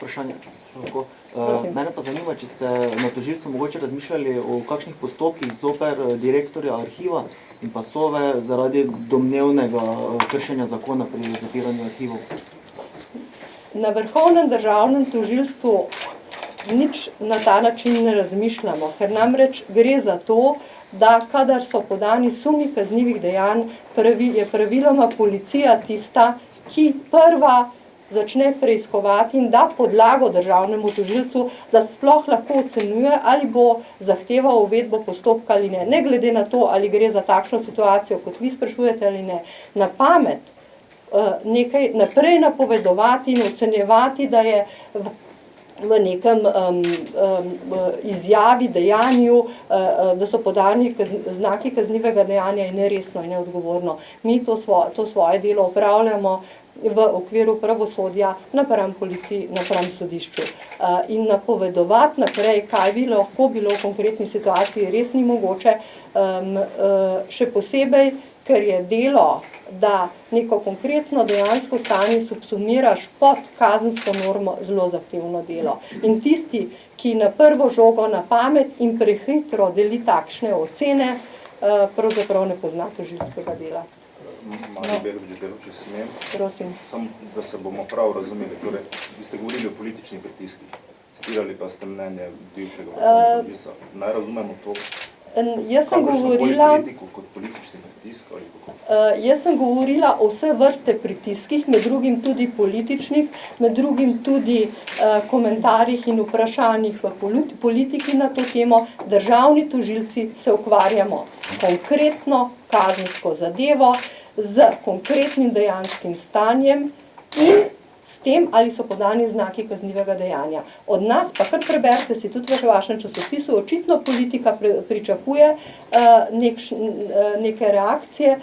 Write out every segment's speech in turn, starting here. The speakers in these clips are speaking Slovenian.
vprašanje. Mene pa zanima, če ste na tožilstvu mogoče razmišljali o kakšnih postopkih zoper direktorja arhiva in pa Sove zaradi domnevnega kršenja zakona pri zapiranju arhivov. Na Vrhovnem državnem tožilstvu nič na ta način ne razmišljamo, ker namreč gre za to, da kadar so podani sumi kaznivih dejanj, je praviloma policija tista, ki prva začne preiskovati in da podlago državnemu tožilcu, da sploh lahko ocenjuje, ali bo zahteval uvedbo postopka ali ne. Ne glede na to, ali gre za takšno situacijo, kot vi sprašujete ali ne. Na pamet nekaj naprej napovedovati in ocenjevati, da je v nekem izjavi, dejanju, da so podani znaki kaznivega dejanja, je neresno in neodgovorno. Mi to svoje delo opravljamo v okviru pravosodja napram policiji, napram sodišču. In napovedovati naprej, kaj bi lahko bilo v konkretni situaciji, res ni mogoče, še posebej, ker je delo, da neko konkretno dejansko stanje subsumiraš pod kazensko normo, zelo zahtevno delo. In tisti, ki na prvo žogo na pamet in prehitro deli takšne ocene, pravzaprav ne pozna tožilskega dela. Mali Begovič, če smem. Prosim. Samo, da se bomo prav razumeli. Torej, vi ste govorili o političnih pritiskih, citirali pa ste mnenje bivšega vrhovnega tožilca. Naj razumemo to, jaz sem govorila, politiko kot politični pritisk ali kako? Jaz sem govorila o vse vrste pritiskih, med drugim tudi političnih, med drugim tudi komentarjih in vprašanjih v politiki na to temo. Državni tožilci se ukvarjamo s konkretno kazensko zadevo, z konkretnim dejanskim stanjem in s tem, ali so podani znaki kaznivega dejanja. Od nas, pa kar preberite si tudi v vašem časopisu, očitno politika pričakuje neke reakcije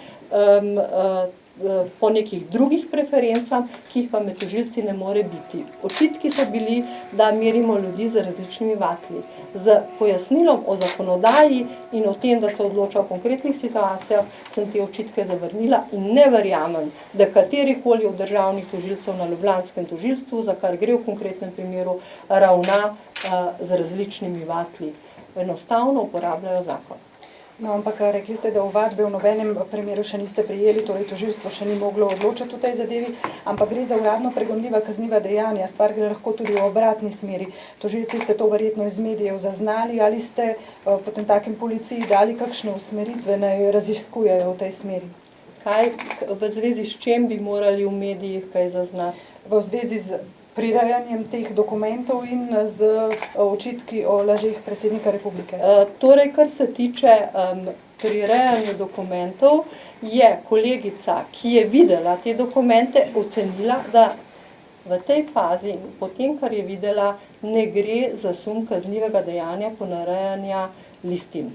po nekih drugih preferencah, ki jih pa med tožilci ne more biti. Očitki so bili, da merimo ljudi z različnimi vatli. Z pojasnilom o zakonodaji in o tem, da se odloča v konkretnih situacijah, sem te očitke zavrnila in ne verjamem, da katerikoli od državnih tožilcev na ljubljanskem tožilstvu, za kar gre v konkretnem primeru, ravna z različnimi vatli. Enostavno uporabljajo zakon. No, ampak rekli ste, da ovadbe v nobenem primeru še niste prijeli, torej tožilstvo še ni moglo odločati v tej zadevi, ampak gre za uradno pregonljiva kazniva dejanja, stvar gre lahko tudi v obratni smeri. Tožilci ste to verjetno iz medijev zaznali, ali ste potem takim policiji dali kakšne usmeritve, naj raziskujejo v tej smeri? Kaj, v zvezi s čem bi morali v medijih kaj zaznati? V zvezi z prirejanjem teh dokumentov in z očitki o lažeh predsednika republike. Torej, kar se tiče prirejanja dokumentov, je kolegica, ki je videla te dokumente, ocenila, da v tej fazi, potem, kar je videla, ne gre za sum kaznivega dejanja ponarejanja listin.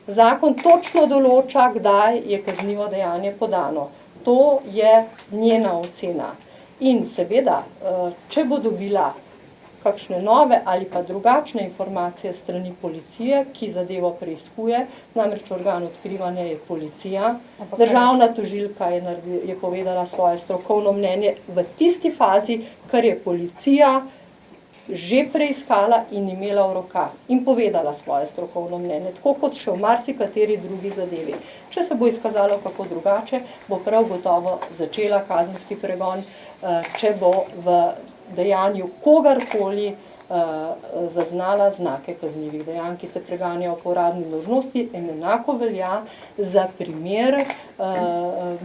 Zakon točno določa, kdaj je kaznivo dejanje podano. To je njena ocena. In seveda, če bo dobila kakšne nove ali pa drugačne informacije strani policije, ki zadevo preiskuje, namreč organ odkrivanja je policija, državna tožilka je povedala svoje strokovno mnenje v tisti fazi, kar je policija že preiskala in imela v rokah in povedala svoje strokovno mnenje, tako kot še v marsikateri drugi zadevi. Če se bo izkazalo kako drugače, bo prav gotovo začela kazenski pregon, če bo v dejanju kogarkoli zaznala znake kaznivih dejanj, ki se preganjajo po uradni dolžnosti, in enako velja za primer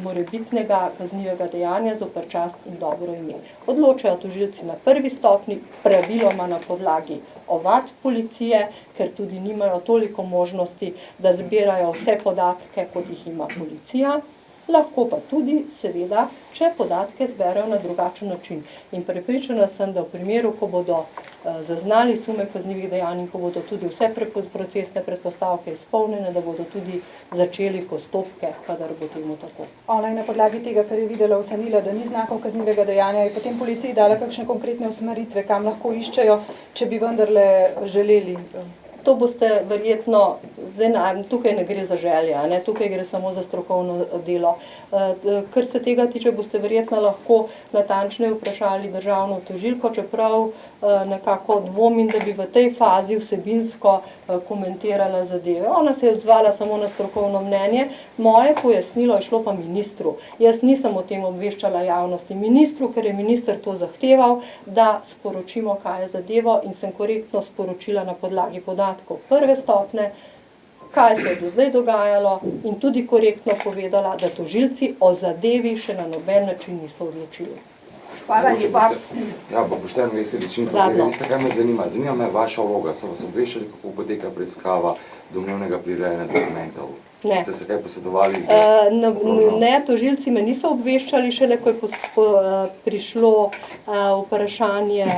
morebitnega kaznivega dejanja zoper čast in dobro ime. Odločajo tožilci na prvi stopnji, praviloma na podlagi ovadb policije, ker tudi nimajo toliko možnosti, da zbirajo vse podatke, kot jih ima policija. Lahko pa tudi, seveda, če podatke zberejo na drugačen način. In prepričana sem, da v primeru, ko bodo zaznali sume kaznivih dejanj in ko bodo tudi vse procesne predpostavke izpolnjene, da bodo tudi začeli postopke, kadar bo temu tako. Ona je na podlagi tega, kar je videla, ocenila, da ni znakov kaznivega dejanja, je potem policiji dala kakšne konkretne usmeritve, kam lahko iščejo, če bi vendarle želeli To boste verjetno, tukaj ne gre za želje, ne? Tukaj gre samo za strokovno delo. Kar se tega tiče, boste verjetno lahko natančneje vprašali državno tožilko, čeprav nekako dvomim, da bi v tej fazi vsebinsko komentirala zadeve. Ona se je odzvala samo na strokovno mnenje, moje pojasnilo je šlo pa ministru. Jaz nisem o tem obveščala javnosti. Ministru, ker je minister to zahteval, da sporočimo, kaj je zadevo, in sem korektno sporočila na podlagi podatkov prve stopnje, kaj se je do zdaj dogajalo, in tudi korektno povedala, da tožilci o zadevi še na noben način niso odločili. Hvala lepa. Ja, pa Boštjan Veseličin, veste, kaj me zanima? Zanima me vaša vloga. So vas obveščali, kako poteka preiskava domnevnega prirejanja dokumentov? Ne. Ste se kaj posvetovali z Ne, tožilci me niso obveščali, šele ko je prišlo vprašanje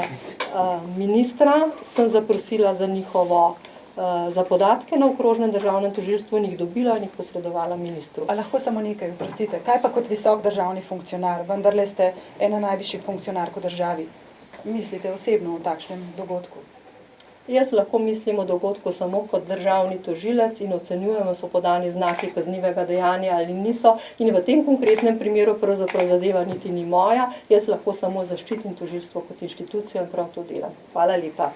ministra, sem zaprosila za njihovo za podatke na okrožnem državnem tožilstvu in jih dobila in jih posredovala ministru. A lahko samo nekaj, oprostite, kaj pa kot visok državni funkcionar, vendarle ste ena najvišjih funkcionark v državi, mislite osebno o takšnem dogodku? Jaz lahko mislim o dogodku samo kot državni tožilec in ocenjujemo, so podani znaki kaznivega dejanja ali niso, in v tem konkretnem primeru pravzaprav zadeva niti ni moja, jaz lahko samo zaščitim tožilstvo kot inštitucijo in prav to delam. Hvala lepa.